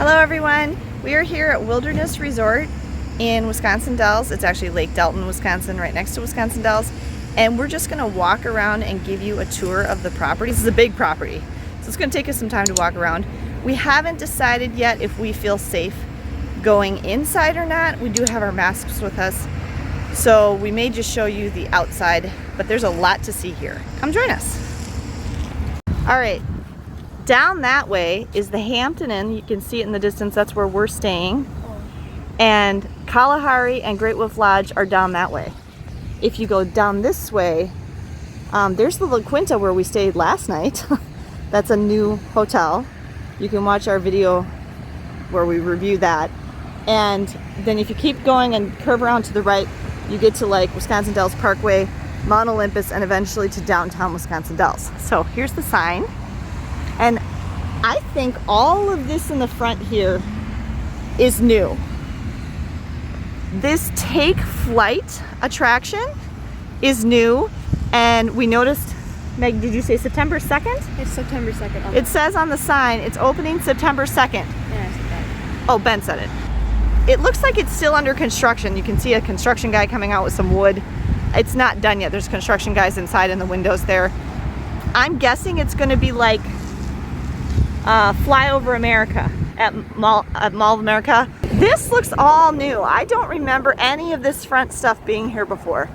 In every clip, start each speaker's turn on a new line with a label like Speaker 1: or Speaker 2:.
Speaker 1: Hello everyone, we are here at Wilderness Resort in Wisconsin Dells. It's actually Lake Delton, Wisconsin, right next to Wisconsin Dells. And we're just gonna walk around and give you a tour of the property. This is a big property, so it's gonna take us some time to walk around. We haven't decided yet if we feel safe going inside or not. We do have our masks with us, so we may just show you the outside, but there's a lot to see here. Come join us. All right. Down that way is the Hampton Inn. You can see it in the distance. That's where we're staying. And Kalahari and Great Wolf Lodge are down that way. If you go down this way, there's the La Quinta where we stayed last night. That's a new hotel. You can watch our video where we review that. And then if you keep going and curve around to the right, you get to like Wisconsin Dells Parkway, Mount Olympus, and eventually to downtown Wisconsin Dells. So here's the sign. And I think all of this in the front here is new. This Take Flight attraction is new, and we noticed, Meg, did you say September 2nd?
Speaker 2: It's September 2nd.
Speaker 1: It says on the sign, it's opening September 2nd.
Speaker 2: Yeah, I said that.
Speaker 1: Oh, Ben said it. It looks like it's still under construction. You can see a construction guy coming out with some wood. It's not done yet. There's construction guys inside in the windows there. I'm guessing it's gonna be like Flyover America at Mall of America. This looks all new. I don't remember any of this front stuff being here before.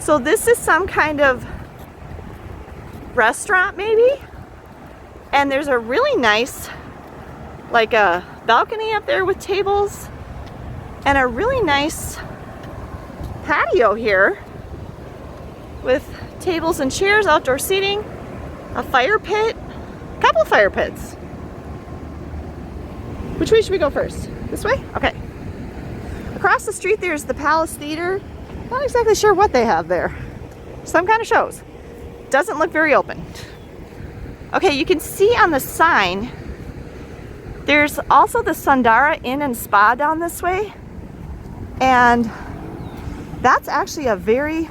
Speaker 1: So this is some kind of restaurant maybe? And there's a really nice, like a balcony up there with tables and a really nice patio here with tables and chairs, outdoor seating, a fire pit, a couple of fire pits. Which way should we go first? This way? Okay. Across the street there's the Palace Theater. Not exactly sure what they have there. Some kind of shows. Doesn't look very open. Okay, you can see on the sign there's also the Sundara Inn and Spa down this way. And that's actually a very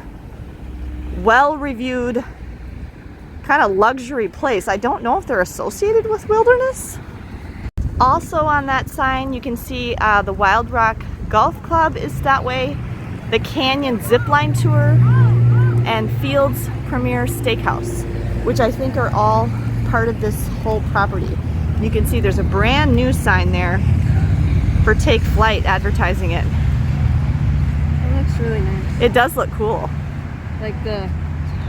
Speaker 1: well-reviewed kind of luxury place. I don't know if they're associated with Wilderness. Also on that sign you can see the Wild Rock Golf Club is that way, the Canyon Zipline Tour, and Fields Premier Steakhouse, which I think are all part of this whole property. You can see there's a brand new sign there for Take Flight advertising it.
Speaker 2: It looks really nice.
Speaker 1: It does look cool.
Speaker 2: Like the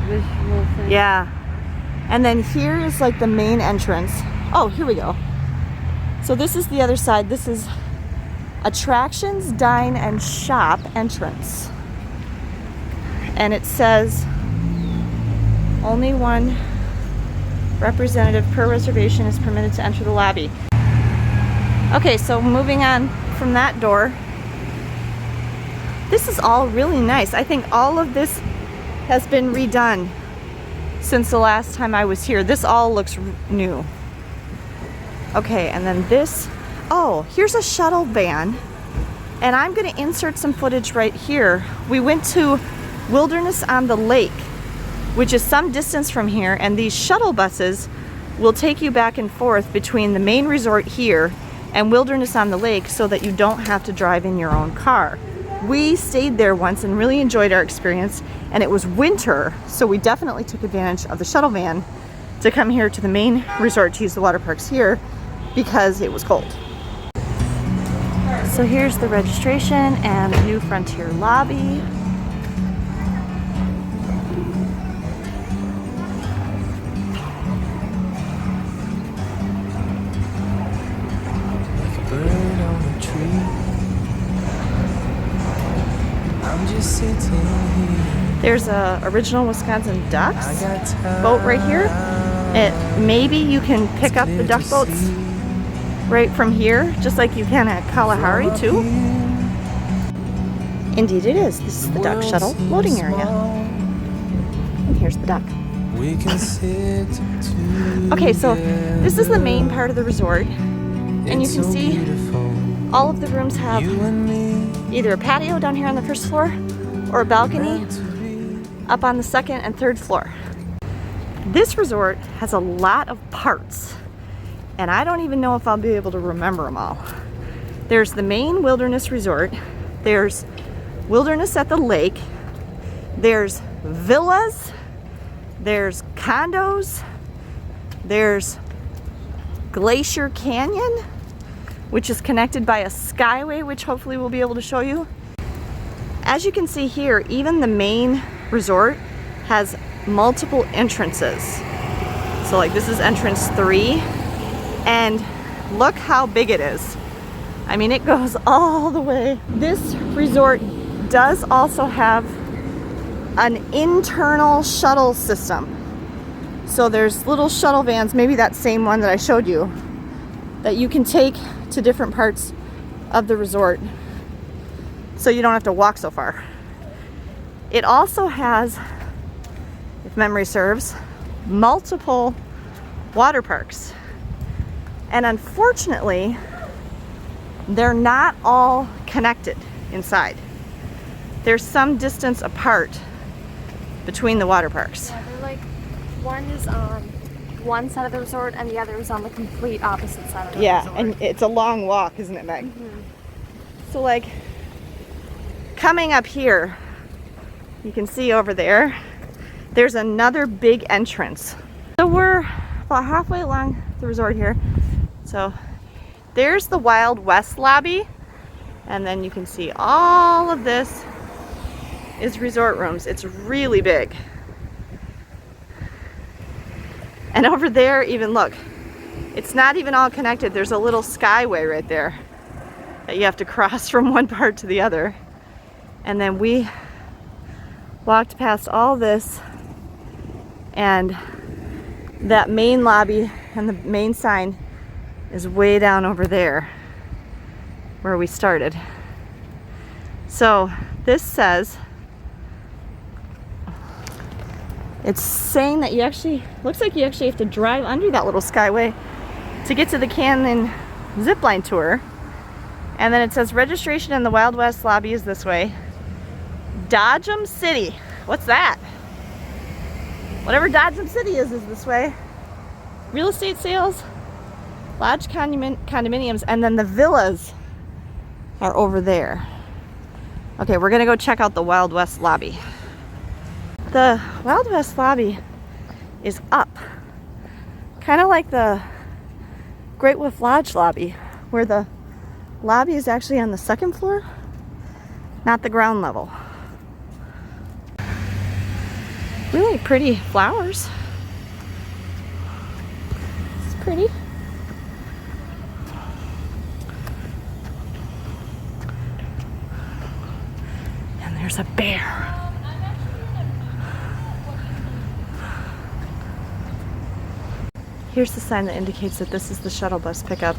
Speaker 2: visual thing.
Speaker 1: Yeah. And then here is like the main entrance. Oh, here we go. So this is the other side. This is Attractions, Dine, and Shop entrance. And it says only one representative per reservation is permitted to enter the lobby. Okay, so moving on from that door. This is all really nice. I think all of this has been redone since the last time I was here. This all looks new. Okay, and then this, oh, here's a shuttle van, and I'm gonna insert some footage right here. We went to Wilderness on the Lake, which is some distance from here, and these shuttle buses will take you back and forth between the main resort here and Wilderness on the Lake so that you don't have to drive in your own car. We stayed there once and really enjoyed our experience, and it was winter, so we definitely took advantage of the shuttle van to come here to the main resort to use the water parks here because it was cold. So here's the registration and the new Frontier lobby. There's a original Wisconsin Ducks boat right here. Maybe you can pick up the duck boats right from here, just like you can at Kalahari too. Indeed it is. This is the duck shuttle loading area. And here's the duck. Okay, so this is the main part of the resort, and you can see all of the rooms have either a patio down here on the first floor or a balcony up on the second and third floor. This resort has a lot of parts, and I don't even know if I'll be able to remember them all. There's the main wilderness resort, there's wilderness at the lake, there's villas, there's condos, there's Glacier Canyon, which is connected by a skyway, which hopefully we'll be able to show you. As you can see here, even the main resort has multiple entrances. So like this is entrance 3, and look how big it is. I mean, it goes all the way. This resort does also have an internal shuttle system. So there's little shuttle vans, maybe that same one that I showed you, that you can take to different parts of the resort so you don't have to walk so far. It also has, if memory serves, multiple water parks. And unfortunately, they're not all connected inside. There's some distance apart between the water parks.
Speaker 2: Yeah, they're like, one is on one side of the resort and the other is on the complete opposite side of the resort.
Speaker 1: Yeah, and it's a long walk, isn't it, Meg?
Speaker 2: Mm-hmm.
Speaker 1: So like, coming up here, you can see over there, there's another big entrance. So we're about halfway along the resort here. So there's the Wild West lobby, and then you can see all of this is resort rooms. It's really big. And over there, even look, it's not even all connected. There's a little skyway right there that you have to cross from one part to the other. And then we walked past all this, and that main lobby and the main sign is way down over there where we started. So this says, it's saying that you actually, looks like you actually have to drive under that little skyway to get to the Canyon Zipline Tour. And then it says registration in the Wild West lobby is this way. Dodgem City, what's that? Whatever Dodgem City is this way. Real estate sales, lodge condominiums, and then the villas are over there. Okay, we're gonna go check out the Wild West lobby. The Wild West lobby is up, kind of like the Great Wolf Lodge lobby, where the lobby is actually on the second floor, not the ground level. Really pretty flowers. It's pretty. And there's a bear. Here's the sign that indicates that this is the shuttle bus pickup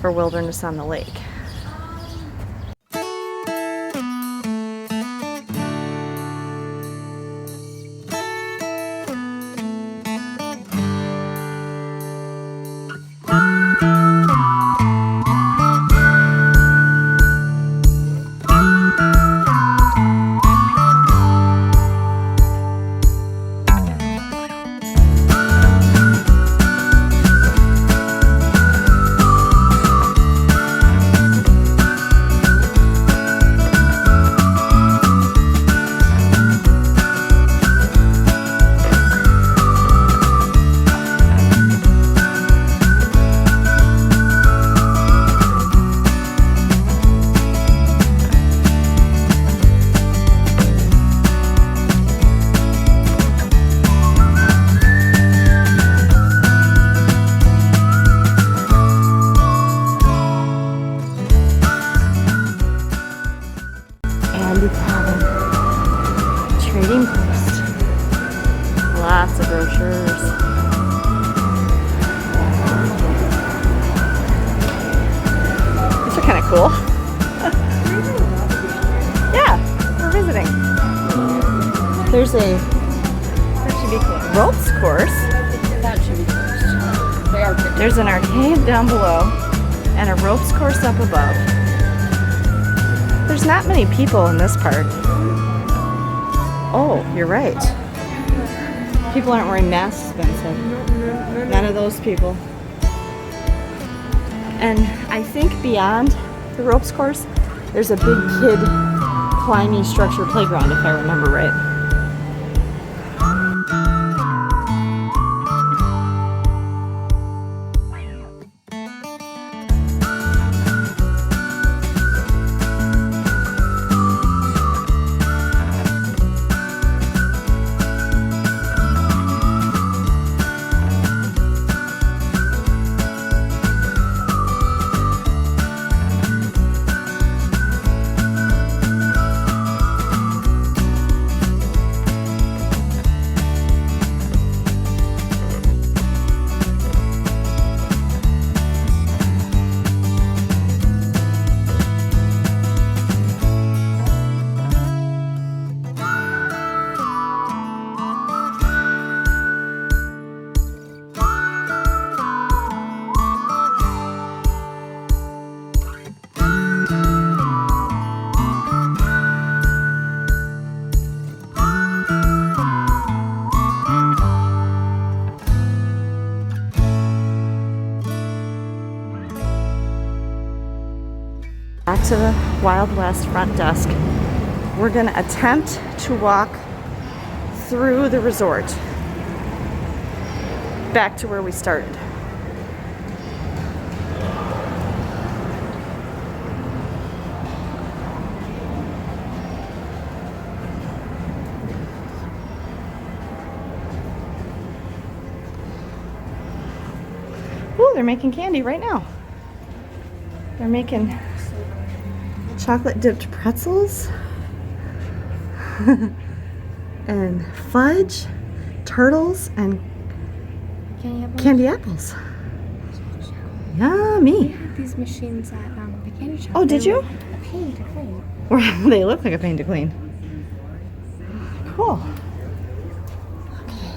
Speaker 1: for Wilderness on the Lake. Trading post. Lots of brochures. These are kind of cool. Yeah, we're visiting. There's a ropes course.
Speaker 2: That should be closed. They are good.
Speaker 1: There's an arcade down below and a ropes course up above. There's not many people in this part. Oh, you're right. People aren't wearing masks, Spencer. None of those people. And I think beyond the ropes course, there's a big kid climbing structure playground, if I remember right. Back to the Wild West front desk. We're gonna attempt to walk through the resort back to where we started. Ooh, they're making candy right now. They're making chocolate dipped pretzels and fudge, turtles, and candy apples. Yummy.
Speaker 2: We had these machines at the candy shop.
Speaker 1: Oh, did you?
Speaker 2: A pain to clean.
Speaker 1: They look like a pain to clean. Cool. Okay.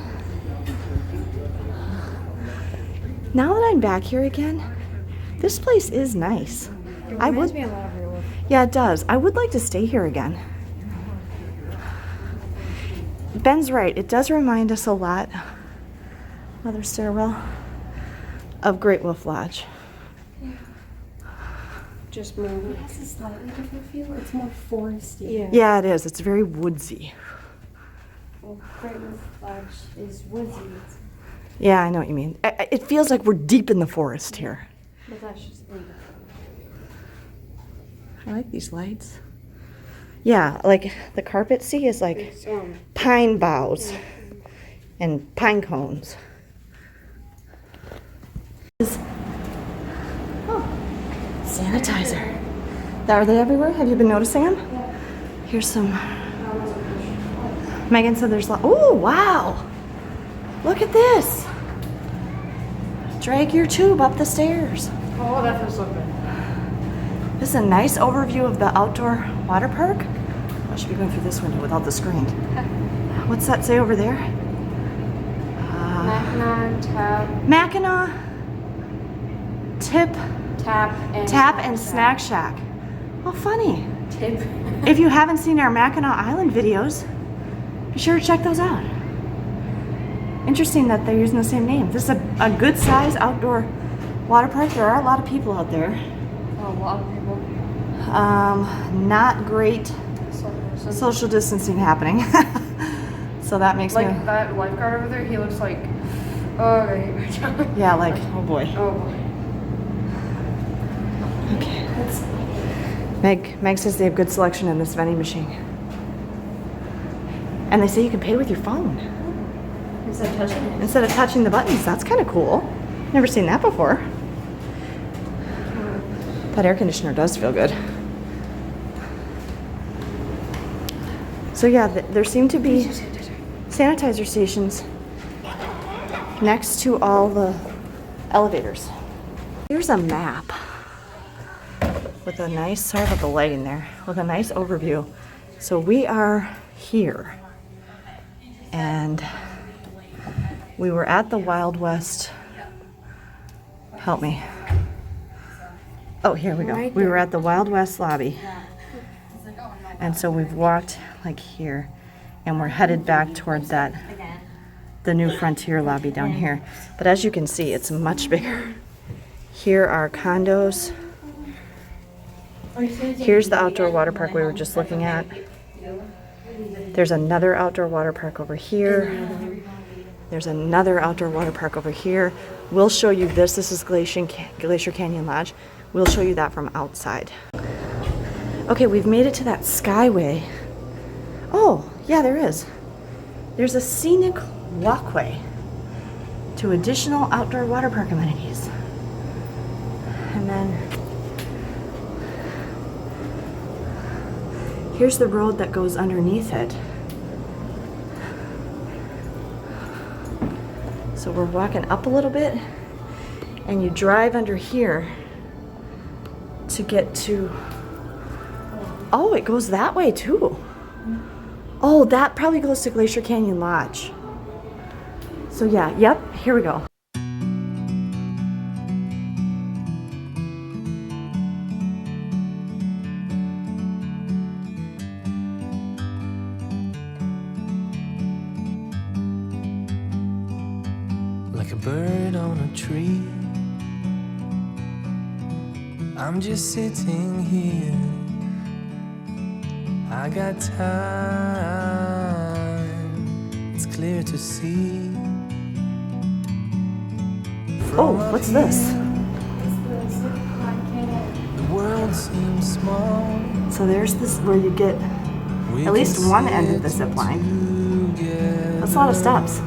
Speaker 1: Now that I'm back here again, this place is nice.
Speaker 2: It reminds me a lot of your work.
Speaker 1: Yeah, it does. I would like to stay here again. Ben's right. It does remind us a lot, Mother Stairwell, of Great Wolf Lodge.
Speaker 2: Yeah. Just more. It has a slightly different feel. It's more foresty. Yeah.
Speaker 1: Yeah, it is. It's very woodsy.
Speaker 2: Well, Great Wolf Lodge is woodsy.
Speaker 1: Yeah, I know what you mean. It feels like we're deep in the forest here.
Speaker 2: But that's just me.
Speaker 1: I like these lights. Yeah, like the carpet, see, is like
Speaker 2: It's,
Speaker 1: pine boughs and pine cones. Oh, sanitizer. Are they everywhere? Have you been noticing them?
Speaker 2: Yeah.
Speaker 1: Here's some. Megan said there's oh, wow. Look at this. Drag your tube up the stairs.
Speaker 2: Oh, that feels so good.
Speaker 1: This is a nice overview of the outdoor water park. I should be going through this window without the screen. What's that say over there? Mackinac, Tap and Snack Shack. Oh, funny.
Speaker 2: Tip.
Speaker 1: If you haven't seen our Mackinac Island videos, be sure to check those out. Interesting that they're using the same name. This is a good size outdoor water park. There are a lot of people out there.
Speaker 2: A lot of people.
Speaker 1: Not great social distancing happening. So that makes me
Speaker 2: Like that lifeguard over there, he looks like, oh, okay.
Speaker 1: yeah, like oh boy.
Speaker 2: Oh boy.
Speaker 1: Okay. Meg says they have good selection in this vending machine. And they say you can pay with your phone. Instead of touching the buttons. That's kind of cool. Never seen that before. That air conditioner does feel good. So yeah, there seem to be sanitizer stations next to all the elevators. Here's a map with a nice, sorry about the lighting there, with a nice overview. So we are here, and we were at the Wild West. Help me. Oh, here we go.
Speaker 2: Right
Speaker 1: We were
Speaker 2: there.
Speaker 1: at the Wild West lobby. And so we've walked like here, and we're headed back toward the new Frontier lobby down here. But as you can see, it's much bigger. Here are condos. Here's the outdoor water park we were just looking at. There's another outdoor water park over here. There's another outdoor water park over here. We'll show you this. This is Glacier Canyon Lodge. We'll show you that from outside. Okay, we've made it to that skyway. Oh, yeah, there is. There's a scenic walkway to additional outdoor water park amenities. And then here's the road that goes underneath it. So we're walking up a little bit, and you drive under here to get to, oh, it goes that way too. Oh, that probably goes to Glacier Canyon Lodge. So yeah, yep, here we go.
Speaker 3: Like a bird on a tree, I'm just sitting here. I got time, it's clear to see.
Speaker 1: Oh, what's this?
Speaker 3: The world seems small.
Speaker 1: So there's this where you get at least one end of the zip line. That's a lot of steps.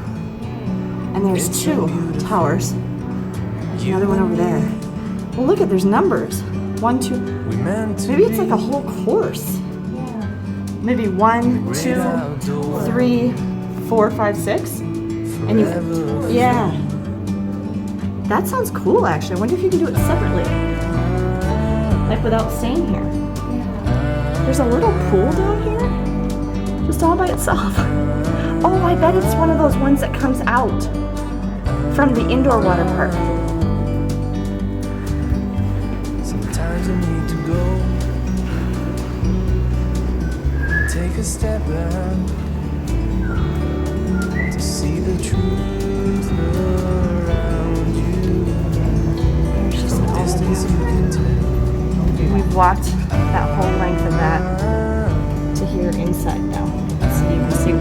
Speaker 1: And there's two towers. There's another one over there. Well, look at, there's numbers. 1, 2. Maybe it's like a whole course. Maybe 1, 2, 3, 4, 5, 6. And you, yeah. That sounds cool, actually. I wonder if you can do it separately. Like without staying here. There's a little pool down here. Just all by itself. Oh, I bet it's one of those ones that comes out from the indoor water park.
Speaker 3: Sometimes you need to go, take a step back to see the truth around you.
Speaker 1: There's just
Speaker 3: From
Speaker 1: all of
Speaker 3: distance
Speaker 1: you.
Speaker 3: you can tell.
Speaker 1: We've walked that whole length of that to here inside now. So you can see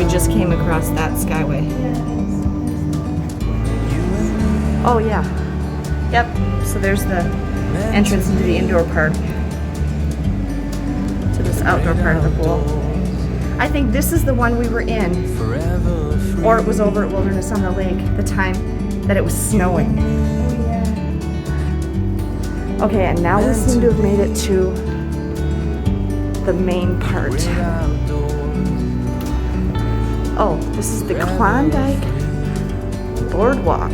Speaker 1: we just came across that skyway. Oh yeah. Yep. So there's the entrance into the indoor part, to this outdoor part of the pool. I think this is the one we were in, or it was over at Wilderness on the Lake the time that it was snowing. Okay, and now we seem to have made it to the main part. Oh, this is the Klondike Boardwalk.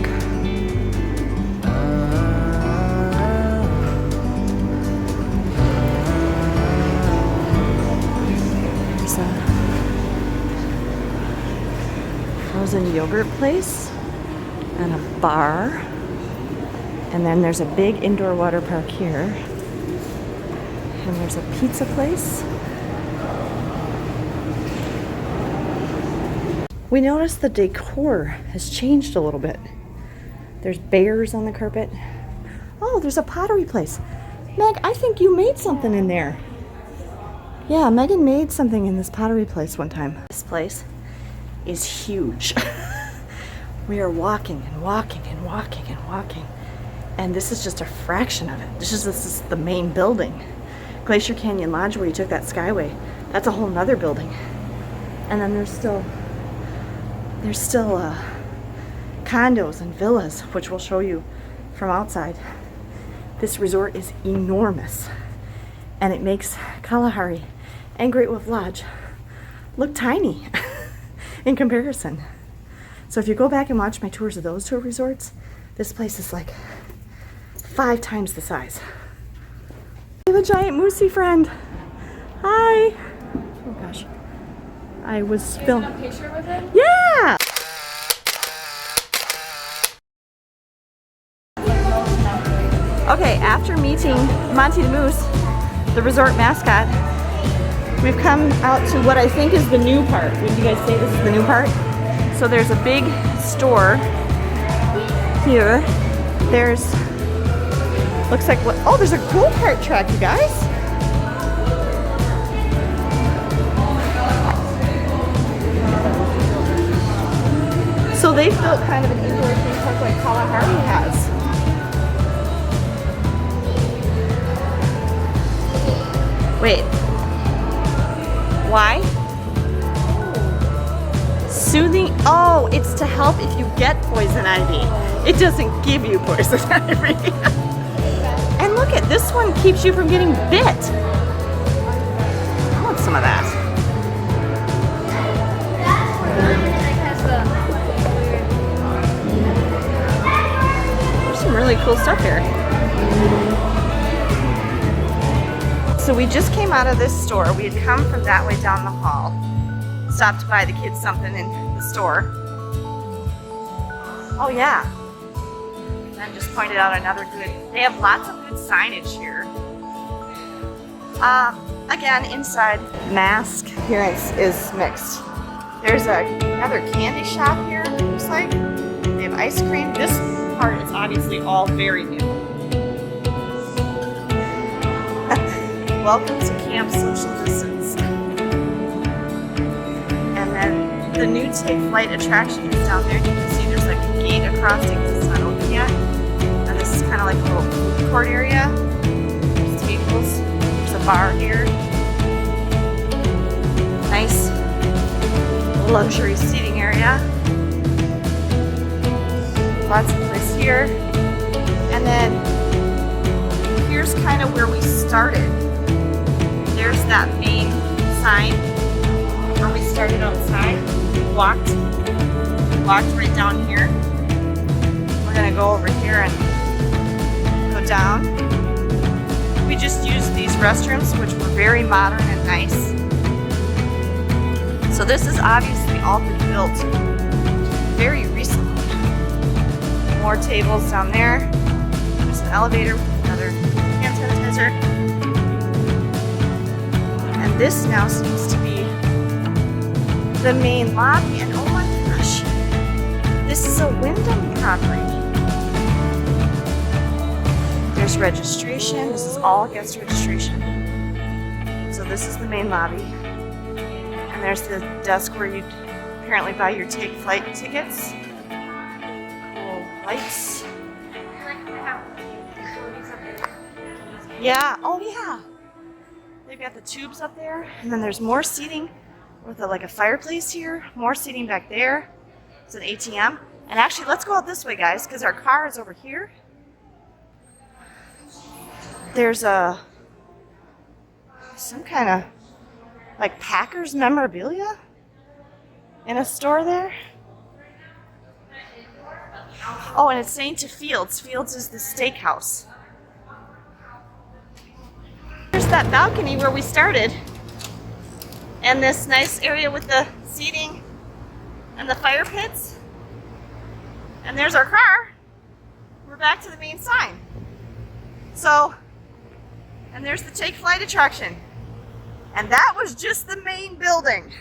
Speaker 1: There's a frozen yogurt place and a bar. And then there's a big indoor water park here. And there's a pizza place. We noticed the decor has changed a little bit. There's bears on the carpet. Oh, there's a pottery place. Meg, I think you made something in there. Yeah, Megan made something in this pottery place one time. This place is huge. We are walking and walking and walking and walking. And this is just a fraction of it. This is the main building. Glacier Canyon Lodge, where you took that skyway, that's a whole nother building. And then there's still condos and villas, which we'll show you from outside. This resort is enormous, and it makes Kalahari and Great Wolf Lodge look tiny in comparison. So if you go back and watch my tours of those two resorts, this place is like 5 times the size. We have a giant moosey friend. Hi. Oh gosh. I was filming
Speaker 2: a picture with him?
Speaker 1: Yeah. Okay, after meeting Monty the Moose, the resort mascot, we've come out to what I think is the new part. Would you guys say this is the new part? So there's a big store here. There's Looks like what? Oh, there's a go-kart track, you guys. So they've built kind of an indoor theme park like Kalahari has. Wait. Why? Soothing. Oh, it's to help if you get poison ivy. It doesn't give you poison ivy. And look at this one, keeps you from getting bit. I want some of that. There's some really cool stuff here. So we just came out of this store. We had come from that way down the hall. Stopped to buy the kids something in the store. Oh yeah. And just pointed out another good, they have lots of good signage here. Again, inside, mask appearance is mixed. There's another candy shop here, it looks like. They have ice cream. This part is obviously all very new. Welcome to Camp Social Distance. And then the new Take Flight attraction is down there. You can see there's like a gate across it because it's not open yet. And this is kind of like a little food court area. There's tables. There's a bar here. Nice luxury seating area. Lots of place here. And then here's kind of where we started. There's that main sign where we started outside. We walked right down here. We're gonna go over here and go down. We just used these restrooms, which were very modern and nice. So this is obviously all been built very recently. More tables down there. There's an elevator with another hand sanitizer. And this now seems to be the main lobby. And oh my gosh, this is a Wyndham property. There's registration. This is all guest registration. So this is the main lobby. And there's the desk where you apparently buy your Take Flight tickets. Cool lights. Yeah, oh yeah. They've got the tubes up there. And then there's more seating with like a fireplace here. More seating back there. It's an ATM. And actually, let's go out this way, guys, because our car is over here. There's some kind of like Packers memorabilia in a store there. Oh, and it's saying to Fields. Fields is the steakhouse. There's that balcony where we started. And this nice area with the seating and the fire pits. And there's our car. We're back to the main sign. So, and there's the Take Flight attraction. And that was just the main building.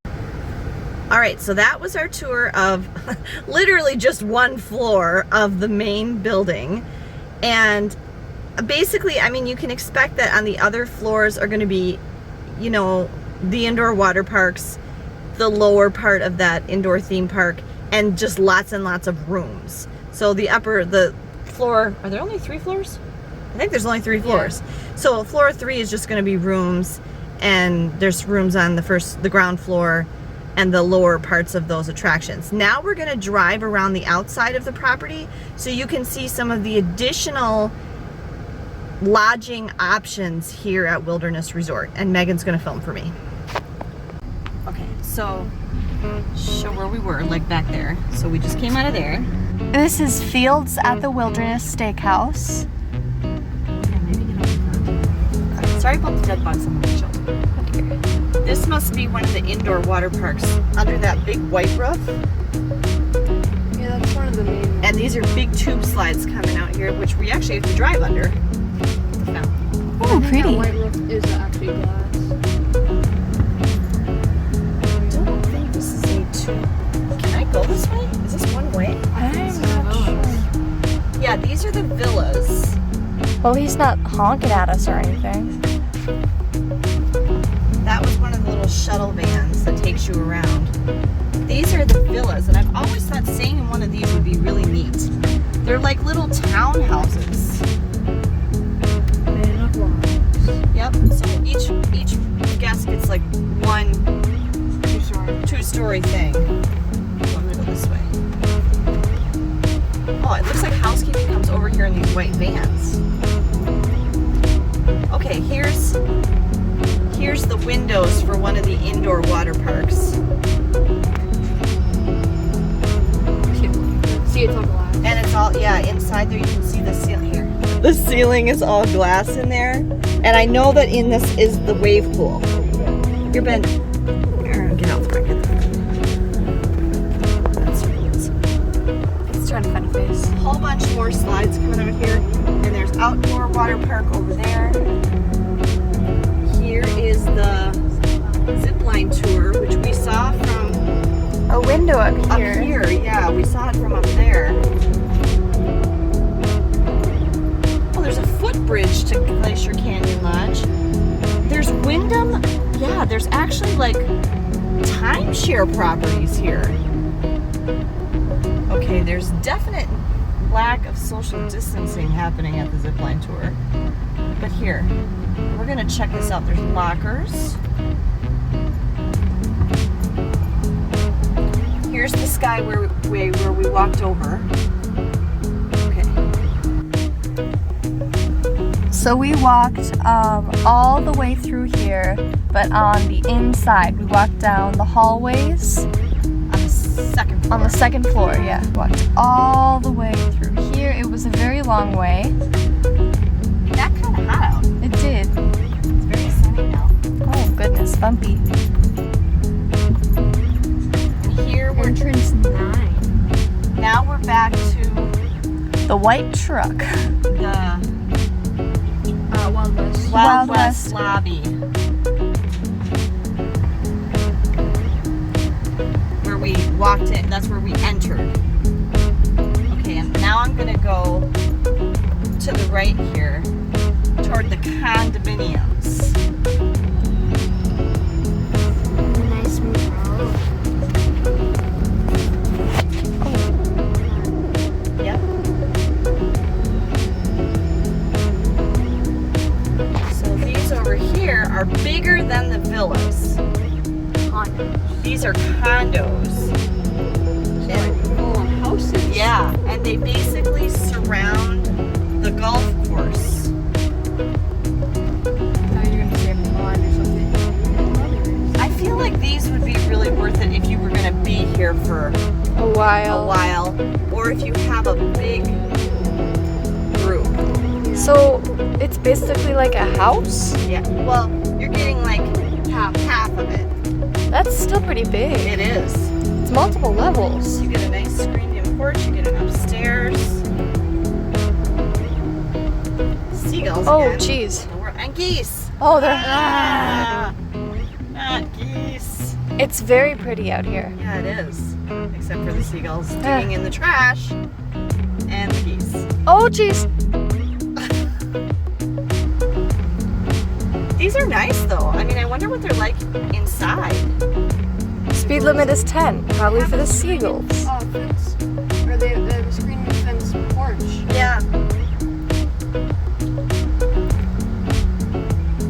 Speaker 1: All right, so that was our tour of literally just one floor of the main building. And basically, I mean, you can expect that on the other floors are going to be, you know, the indoor water parks, the lower part of that indoor theme park, and just lots and lots of rooms. So the floor, are there only 3 floors? I think there's only 3 floors. Yeah. So floor 3 is just going to be rooms, and there's rooms on the ground floor and the lower parts of those attractions. Now we're going to drive around the outside of the property so you can see some of the additional lodging options here at Wilderness Resort. And Megan's going to film for me. Okay, so show where we were, like back there. So we just came out of there.
Speaker 2: This is Fields at the Wilderness Steakhouse.
Speaker 1: Sorry about the dead bugs on the windshield. This must be one of the indoor water parks under that big white roof.
Speaker 2: Yeah, that's one of the main ones.
Speaker 1: And these are big tube slides coming out here, which we actually have to drive under.
Speaker 2: Oh, pretty.
Speaker 4: That white roof is actually glass.
Speaker 1: I don't think this is a tube. Can I go this way? Is this one way?
Speaker 2: I'm not sure.
Speaker 1: Yeah, these are the villas.
Speaker 2: not honking at us or anything.
Speaker 1: That was one of the little shuttle vans that takes you around. These are the villas, and I've always thought staying in one of these would be really neat. They're like little townhouses.
Speaker 4: They look long.
Speaker 1: Yep. So each guest gets like one two-story thing. I'm gonna go this way. Oh, it looks like housekeeping comes over here in these white vans. Okay, here's the windows for one of the indoor water parks.
Speaker 4: See, it's all glass.
Speaker 1: And it's all, yeah, inside there you can see the ceiling here. The ceiling is all glass in there. And I know that in this is the wave pool. You're been, here, get out the front. That's what it is.
Speaker 2: It's trying to find a face.
Speaker 1: A whole bunch more slides coming out here. And there's outdoor water park over there. Here is the Zipline Tour, which we saw from
Speaker 2: A window up
Speaker 1: up
Speaker 2: here.
Speaker 1: here. Yeah, we saw it from up there. Oh, there's a footbridge to Glacier Canyon Lodge. There's Wyndham. Yeah, there's actually like timeshare properties here. Okay, there's definite lack of social distancing happening at the Zipline Tour. But here, we're gonna check this out. There's lockers. Here's the skyway where we walked over. Okay.
Speaker 2: So we walked all the way through here, but on the inside, we walked down the hallways
Speaker 1: On the second floor.
Speaker 2: on the second floor. Yeah, walked all the way through here. It was a very long way.
Speaker 1: It got kind of hot out.
Speaker 2: It did.
Speaker 1: It's very sunny now.
Speaker 2: Oh goodness, bumpy.
Speaker 1: And here we're
Speaker 4: Entrance 9.
Speaker 1: now we're back to
Speaker 2: The white truck.
Speaker 1: the
Speaker 4: Wild West.
Speaker 1: Wild
Speaker 2: Wild
Speaker 1: West
Speaker 2: West.
Speaker 1: lobby. Where we walked in, that's where we entered. Okay, and now I'm gonna go to the right here toward the condominiums.
Speaker 4: Nice smooth road.
Speaker 1: Yep. So these over here are bigger than the villas.
Speaker 4: Condos.
Speaker 1: These are condos.
Speaker 4: Like full-on houses.
Speaker 1: Yeah, and they basically surround the golf course.
Speaker 4: Now you're gonna say pond or something.
Speaker 1: I feel like these would be really worth it if you were gonna be here for
Speaker 2: A
Speaker 1: a
Speaker 2: while.
Speaker 1: while, or if you have a big group.
Speaker 2: So it's basically like a house?
Speaker 1: Yeah, well, you're getting like half of it.
Speaker 2: That's still pretty big.
Speaker 1: It is.
Speaker 2: It's multiple levels.
Speaker 1: You get a nice screened-in porch, you get an upstairs. Seagulls
Speaker 2: Oh,
Speaker 1: again.
Speaker 2: jeez.
Speaker 1: And geese.
Speaker 2: Oh, they're.
Speaker 1: Ah, not geese.
Speaker 2: It's very pretty out here.
Speaker 1: Yeah, it is. Except for the seagulls digging in the trash and the geese.
Speaker 2: Oh, jeez.
Speaker 1: These are nice though. I mean, I wonder what they're like inside.
Speaker 2: Speed limit is 10, probably for the seagulls.
Speaker 4: Oh, fence. Or they have a screen fence porch.
Speaker 1: Yeah.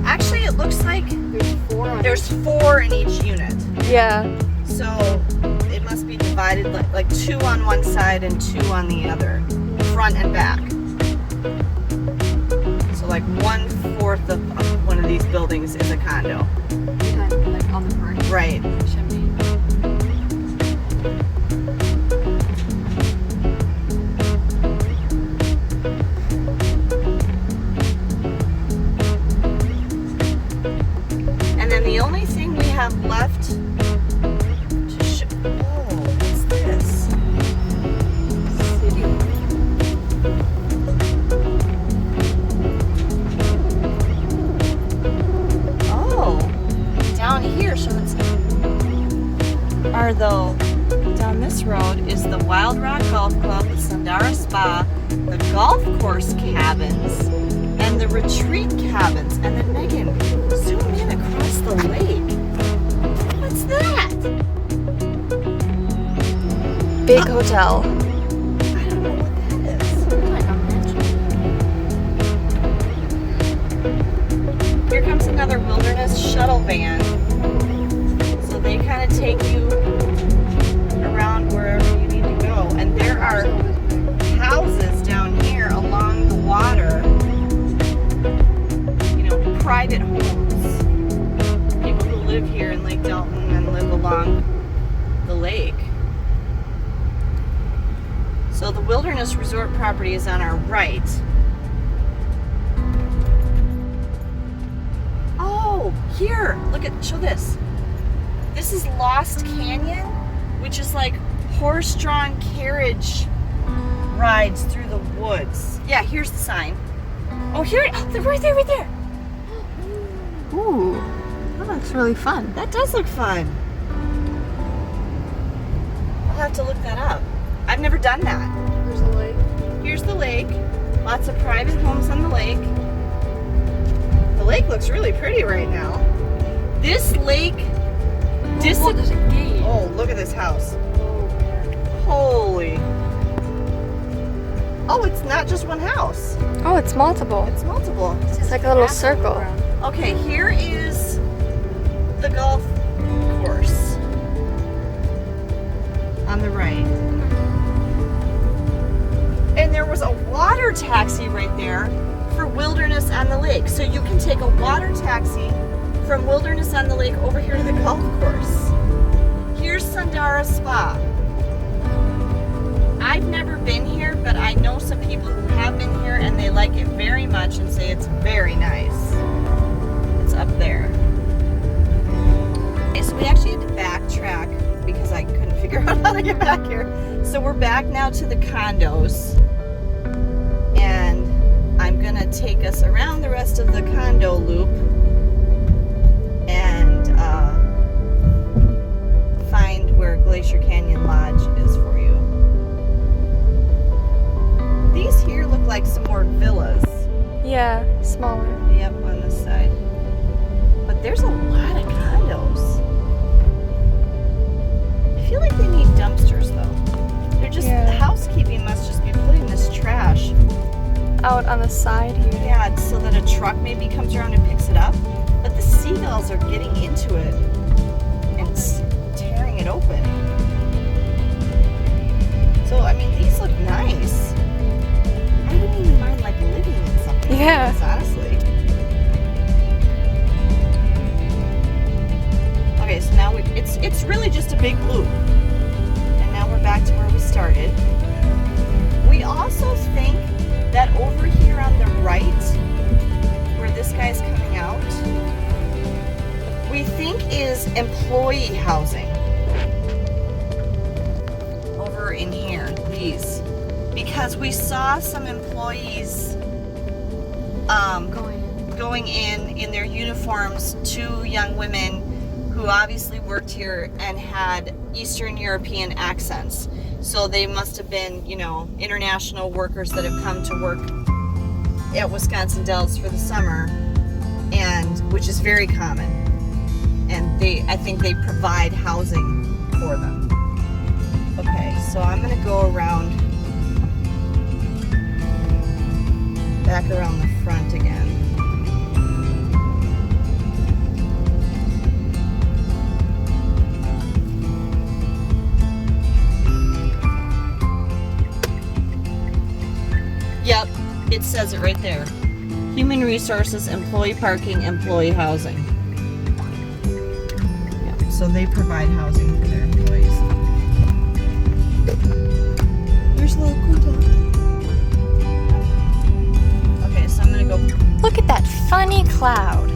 Speaker 1: Actually, it looks like
Speaker 4: There's 4 on
Speaker 1: there's 4 in each unit.
Speaker 2: Yeah.
Speaker 1: So it must be divided like 2 on one side and 2 on the other, front and back. So like 1/4 of one of these buildings is a condo.
Speaker 4: behind, like on the park.
Speaker 1: Right.
Speaker 4: Chimney.
Speaker 1: And then the only thing we have left to show. Oh, what's this?
Speaker 4: City.
Speaker 1: Oh, down here, so it's down this road is the Wild Rock Golf Club, the Sundara Spa, the golf course cabins, and the retreat cabins. And then Megan, zoom in across the lake. What's that?
Speaker 2: Big hotel.
Speaker 1: I don't know what that is.
Speaker 4: Like a mansion.
Speaker 1: Here comes another wilderness shuttle van. So they kind of take you around wherever you need to go. And there are houses down here along the water. You know, private homes. People who live here in Lake Delton and live along the lake. So the wilderness resort property is on our right. Oh, here, look at, show this. This is Lost Canyon, which is like horse-drawn carriage rides through the woods. Yeah, here's the sign. Oh, here, oh, right there, right there.
Speaker 2: Ooh, that looks really fun.
Speaker 1: That does look fun. I'll have to look that up. I've never done that.
Speaker 4: There's a lake.
Speaker 1: Here's the lake. Lots of private homes on the lake. The lake looks really pretty right now. This lake
Speaker 4: Oh, there's a gate.
Speaker 1: Oh, look at this house. Holy. Oh, it's not just one house.
Speaker 2: Oh, it's multiple.
Speaker 1: It's multiple.
Speaker 2: It's like a little circle.
Speaker 1: Okay, here is the golf course on the right. And there was a water taxi right there for Wilderness on the Lake. So you can take a water taxi from Wilderness on the Lake over here to the golf course. Here's Sundara Spa. I've never been here, but I know some people who have been here and they like it very much and say it's very nice. It's up there. Okay, so we actually had to backtrack because I couldn't figure out how to get back here. So we're back now to the condos. And I'm gonna take us around the rest of the condo loop and find where Glacier Canyon Lodge is for you. These here look like some more villas.
Speaker 2: Yeah, smaller.
Speaker 1: Yep, on this side. But there's a lot of condos. I feel like they need dumpsters though. They're just,
Speaker 2: Yeah.
Speaker 1: the housekeeping must just be putting this trash.
Speaker 2: Out on the side here.
Speaker 1: Yeah, so that a truck maybe comes around and picks it up. But the seagulls are getting into it and tearing it open. So, I mean, these look nice. I wouldn't even mind like living in something
Speaker 2: Yeah.
Speaker 1: like this, honestly. Okay, so now it's really just a big loop. And now we're back to where we started. We also think that over here on the right, where this guy's coming out, we think is employee housing. Over in here, these. Because we saw some employees going in their uniforms, two young women who obviously worked here and had Eastern European accents. So they must have been, you know, international workers that have come to work at Wisconsin Dells for the summer, and which is very common. And I think they provide housing for them. Okay, so I'm gonna go around, back around the front again. Yep, it says it right there. Human resources, employee parking, employee housing. Yep, so they provide housing for their employees. Here's a little cool. Okay, so I'm gonna go.
Speaker 2: Look at that funny cloud.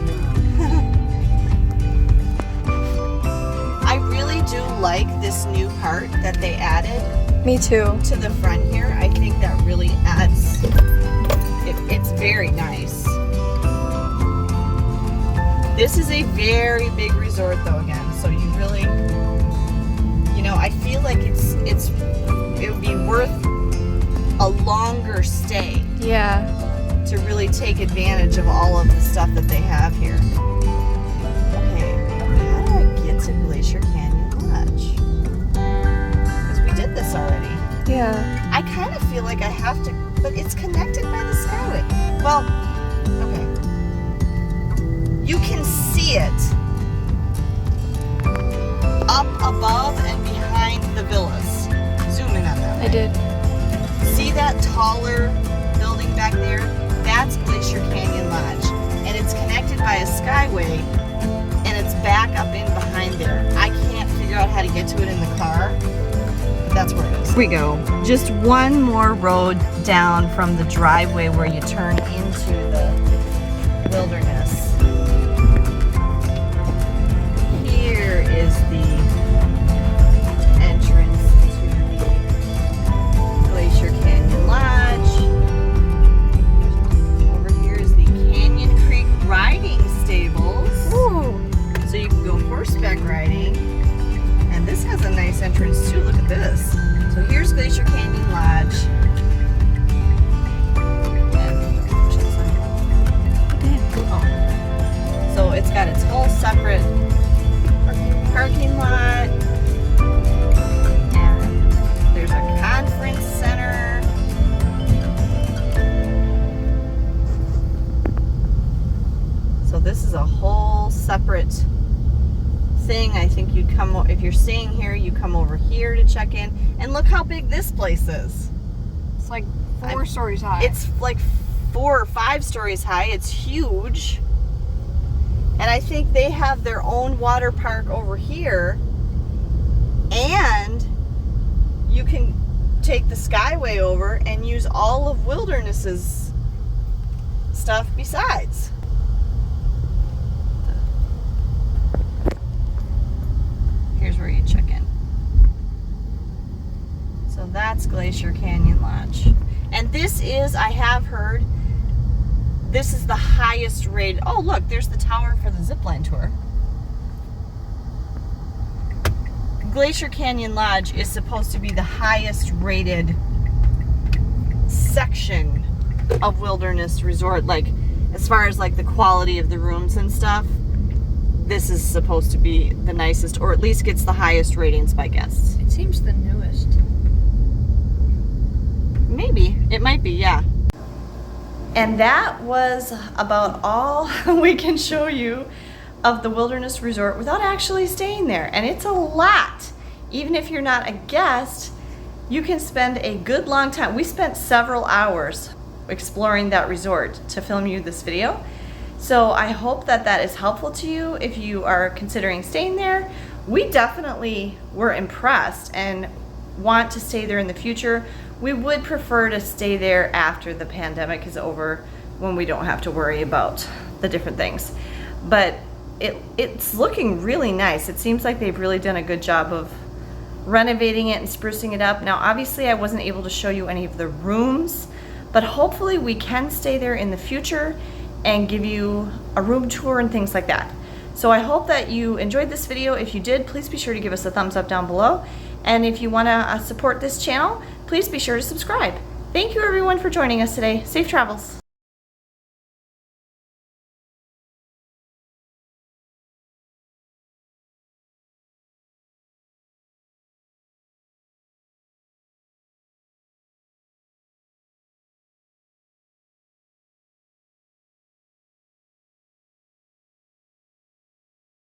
Speaker 1: I really do like this new part that they added
Speaker 2: Me too.
Speaker 1: to the front here. I think that really adds, it's very nice. This is a very big resort though again, so you really, you know, I feel like it would be worth a longer stay
Speaker 2: Yeah.
Speaker 1: to to really take advantage of all of the stuff that they have here. Okay, how do I get to Glacier Canyon Lodge? Because we did this already.
Speaker 2: Yeah.
Speaker 1: I kind of feel like I have to, but it's connected by the Skyway. Well, okay. You can see it up above and behind the villas. Zoom in on that.
Speaker 2: I did.
Speaker 1: See that taller building back there? That's Glacier Canyon Lodge. And it's connected by a Skyway, and it's back up in behind there. I can't figure out how to get to it in the car. That's where it is. Here we go. Just one more road down from the driveway where you turn into the wilderness. Here is the entrance to the Glacier Canyon Lodge. Over here is the Canyon Creek Riding Stables.
Speaker 2: Ooh.
Speaker 1: So you can go horseback riding. And this has a nice entrance too. Look at this. So here's Glacier Canyon Lodge. So it's got its whole separate parking lot. And there's a conference center. So this is a whole separate thing. I think you'd come, if you're staying here, you come over here to check in. And look how big this place is.
Speaker 4: It's like 4 stories high.
Speaker 1: It's like 4 or 5 stories high. It's huge. And I think they have their own water park over here. And you can take the Skyway over and use all of Wilderness's stuff besides. Here's where you check in. So that's Glacier Canyon Lodge. And this is, I have heard, this is the highest rated. Oh, look, there's the tower for the Zipline Tour. Glacier Canyon Lodge is supposed to be the highest rated section of Wilderness Resort, like as far as like the quality of the rooms and stuff. This is supposed to be the nicest, or at least gets the highest ratings by guests.
Speaker 4: It seems the newest.
Speaker 1: Maybe. It might be, yeah. And that was about all we can show you of the Wilderness Resort without actually staying there. And it's a lot. Even if you're not a guest, you can spend a good long time. We spent several hours exploring that resort to film you this video. So I hope that that is helpful to you if you are considering staying there. We definitely were impressed and want to stay there in the future. We would prefer to stay there after the pandemic is over, when we don't have to worry about the different things. But it's looking really nice. It seems like they've really done a good job of renovating it and sprucing it up. Now, obviously I wasn't able to show you any of the rooms, but hopefully we can stay there in the future and give you a room tour and things like that. So I hope that you enjoyed this video. If you did, please be sure to give us a thumbs up down below. And if you want to support this channel, please be sure to subscribe. Thank you everyone for joining us today. Safe travels.